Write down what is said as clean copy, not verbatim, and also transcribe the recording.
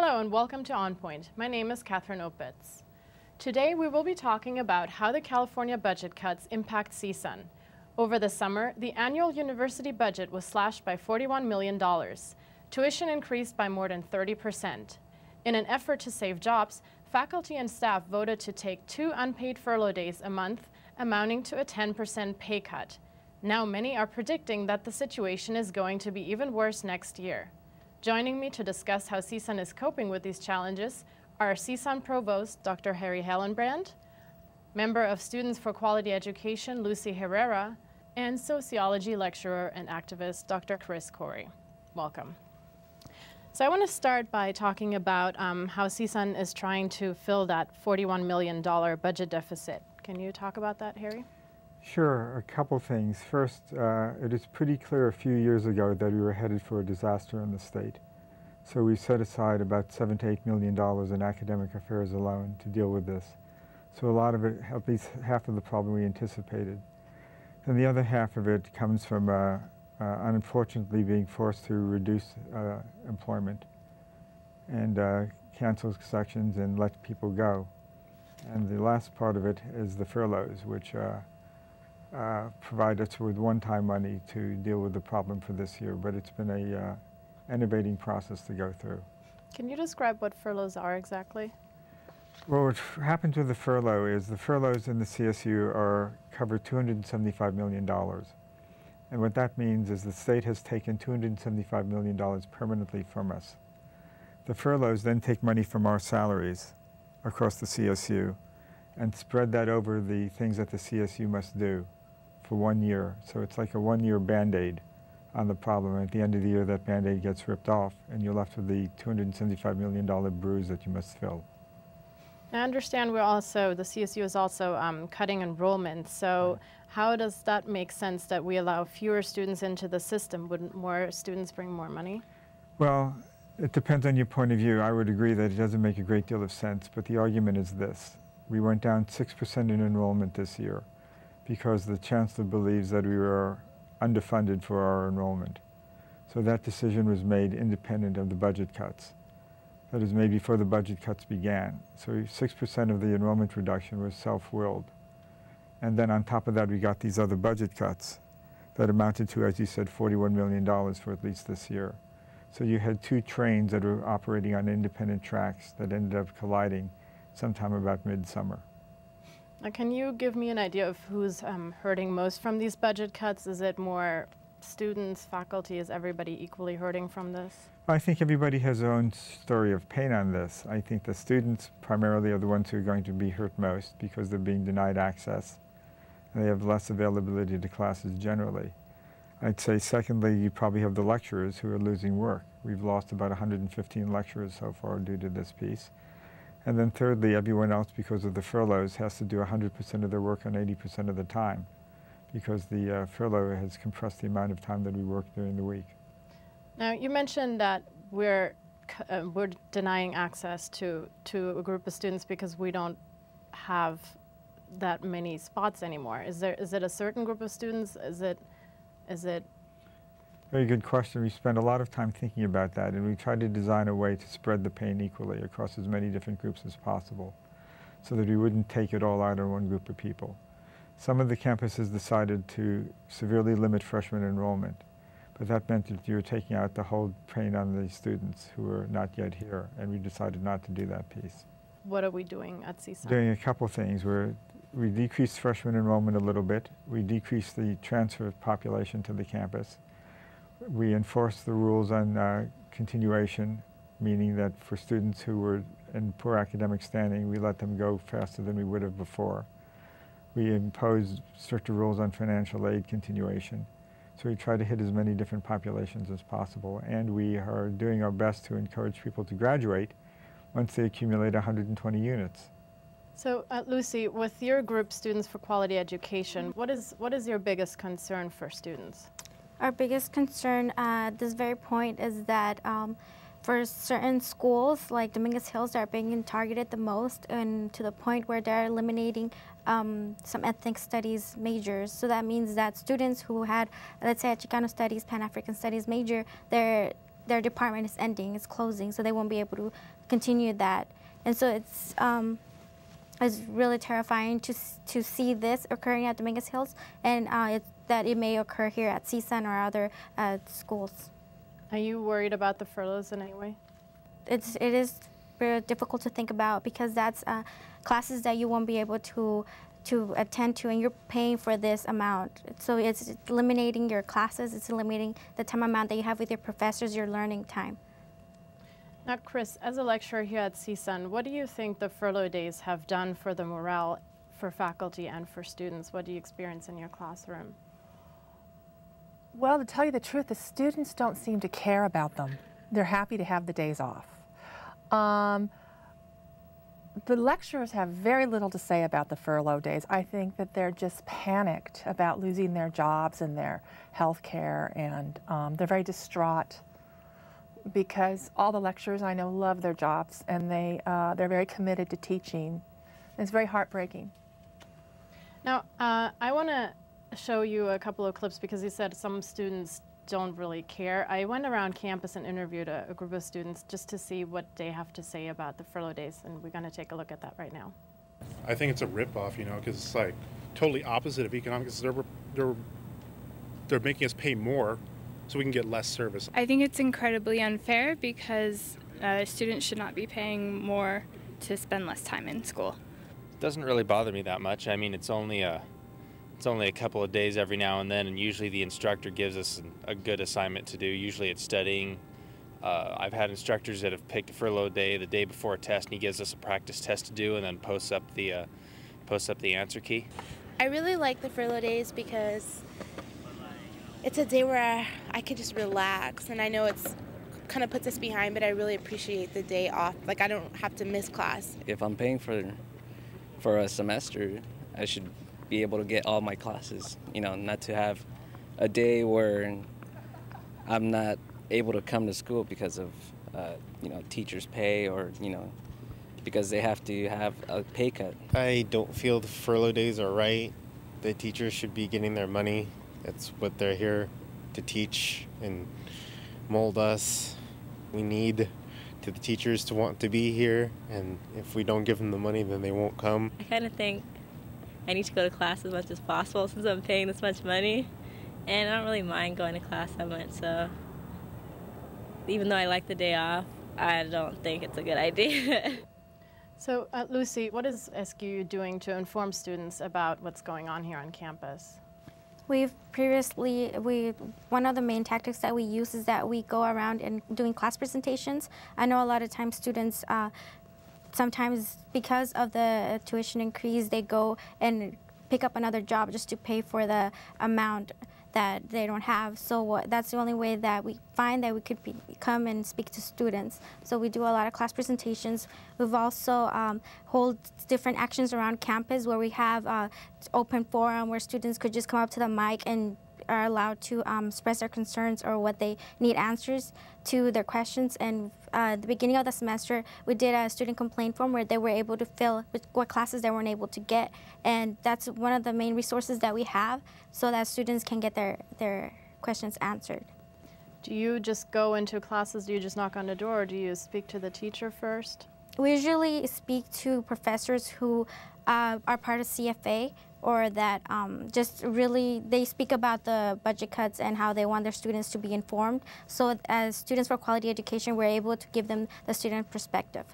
Hello and welcome to On Point. My name is Katherine Opitz. Today we will be talking about how the California budget cuts impact CSUN. Over the summer, the annual university budget was slashed by $41 million. Tuition increased by more than 30%. In an effort to save jobs, faculty and staff voted to take 2 unpaid furlough days a month, amounting to a 10% pay cut. Now many are predicting that the situation is going to be even worse next year. Joining me to discuss how CSUN is coping with these challenges are CSUN Provost, Dr. Hellenbrand, Member of Students for Quality Education, Herrera, and Sociology lecturer and activist, Dr. Kris Kouri. Welcome. So I want to start by talking about how CSUN is trying to fill that $41 million budget deficit. Can you talk about that, Harry? Sure, a couple things. First, it is pretty clear a few years ago that we were headed for a disaster in the state. So we set aside about $7 to $8 million in academic affairs alone to deal with this. So a lot of it, at least half of the problem we anticipated. And the other half of it comes from unfortunately being forced to reduce employment and cancel sections and let people go. And the last part of it is the furloughs, which provide us with one-time money to deal with the problem for this year, but it's been a innovating process to go through. Can you describe what furloughs are exactly? Well, what happens with the furlough is the furloughs in the CSU cover $275 million. And what that means is the state has taken $275 million permanently from us. The furloughs then take money from our salaries across the CSU and spread that over the things that the CSU must do for 1 year. So it's like a 1-year Band-Aid on the problem. And at the end of the year, that Band-Aid gets ripped off, and you're left with the $275 million bruise that you must fill. I understand the CSU is also cutting enrollment. So how does that make sense that we allow fewer students into the system? Wouldn't more students bring more money? Well, it depends on your point of view. I would agree that it doesn't make a great deal of sense, but the argument is this. We went down 6% in enrollment this year because the chancellor believes that we were underfunded for our enrollment. So that decision was made independent of the budget cuts. That is made before the budget cuts began. So 6% of the enrollment reduction was self-willed. And then on top of that, we got these other budget cuts that amounted to, as you said, $41 million for at least this year. So you had 2 trains that were operating on independent tracks that ended up colliding sometime about midsummer. Now, can you give me an idea of who's hurting most from these budget cuts? Is it more students, faculty? Is everybody equally hurting from this? I think everybody has their own story of pain on this. I think the students primarily are the ones who are going to be hurt most because they're being denied access and they have less availability to classes generally. I'd say secondly, you probably have the lecturers who are losing work. We've lost about 115 lecturers so far due to this piece. And then thirdly, everyone else, because of the furloughs, has to do 100% of their work on 80% of the time because the furlough has compressed the amount of time that we work during the week. Now, you mentioned that we're denying access to a group of students because we don't have that many spots anymore. Is it a certain group of students? Is it? Very good question. We spent a lot of time thinking about that, and we tried to design a way to spread the pain equally across as many different groups as possible so that we wouldn't take it all out on one group of people. Some of the campuses decided to severely limit freshman enrollment, but that meant that you were taking out the whole pain on the students who were not yet here, and we decided not to do that piece. What are we doing at CSUN? Doing a couple things. We decreased freshman enrollment a little bit. We decreased the transfer population to the campus. We enforced the rules on continuation, meaning that for students who were in poor academic standing, we let them go faster than we would have before. We imposed stricter rules on financial aid continuation. So we try to hit as many different populations as possible, and we are doing our best to encourage people to graduate once they accumulate 120 units. So, Lucy, with your group, Students for Quality Education, what is your biggest concern for students? Our biggest concern at this very point is that for certain schools, like Dominguez Hills, that are being targeted the most, and to the point where they're eliminating some ethnic studies majors. So that means that students who had, let's say, a Chicano studies, Pan-African studies major, they're their department is ending, it's closing, so they won't be able to continue that. And so it's really terrifying to see this occurring at Dominguez Hills, and that it may occur here at CSUN or other schools. Are you worried about the furloughs in any way? It is very difficult to think about, because that's classes that you won't be able to attend to, and you're paying for this amount. So it's eliminating your classes, it's eliminating the time amount that you have with your professors, your learning time. Now, Kris, as a lecturer here at CSUN, what do you think the furlough days have done for the morale for faculty and for students? What do you experience in your classroom? Well, to tell you the truth, the students don't seem to care about them. They're happy to have the days off. The lecturers have very little to say about the furlough days. I think that they're just panicked about losing their jobs and their health care, and they're very distraught, because all the lecturers I know love their jobs, and they're very committed to teaching. It's very heartbreaking. Now, I want to show you a couple of clips, because you said some students don't really care. I went around campus and interviewed a group of students just to see what they have to say about the furlough days, and we're going to take a look at that right now. I think it's a ripoff, you know, because it's like totally opposite of economics. They're making us pay more so we can get less service. I think it's incredibly unfair, because students should not be paying more to spend less time in school. It doesn't really bother me that much. I mean, it's only a couple of days every now and then, and usually the instructor gives us a good assignment to do. Usually it's studying. I've had instructors that have picked a furlough day the day before a test, and he gives us a practice test to do, and then posts up the answer key. I really like the furlough days because it's a day where I can just relax, and I know it's kind of puts us behind, but I really appreciate the day off. Like, I don't have to miss class. If I'm paying for a semester, I should be able to get all my classes, you know, not to have a day where I'm not able to come to school because of, you know, teachers' pay, or, you know, because they have to have a pay cut. I don't feel the furlough days are right. The teachers should be getting their money. That's what they're here to teach and mold us. We need the teachers to want to be here, and if we don't give them the money, then they won't come. I kind of think I need to go to class as much as possible since I'm paying this much money, and I don't really mind going to class that much, so even though I like the day off, I don't think it's a good idea. So, Lucy, what is SQU doing to inform students about what's going on here on campus? We've previously, one of the main tactics that we use is that we go around and doing class presentations. I know a lot of times students, sometimes because of the tuition increase, they go and pick up another job just to pay for the amount that they don't have. So that's the only way that we find that we could come and speak to students. So we do a lot of class presentations. We've also hold different actions around campus where we have open forum where students could just come up to the mic and are allowed to express their concerns or what they need answers to their questions. And at the beginning of the semester, we did a student complaint form where they were able to fill what classes they weren't able to get. And that's one of the main resources that we have so that students can get their questions answered. Do you just go into classes, do you just knock on the door, or do you speak to the teacher first? We usually speak to professors who are part of CFA, or that just really, they speak about the budget cuts and how they want their students to be informed. So as Students for Quality Education, we're able to give them the student perspective.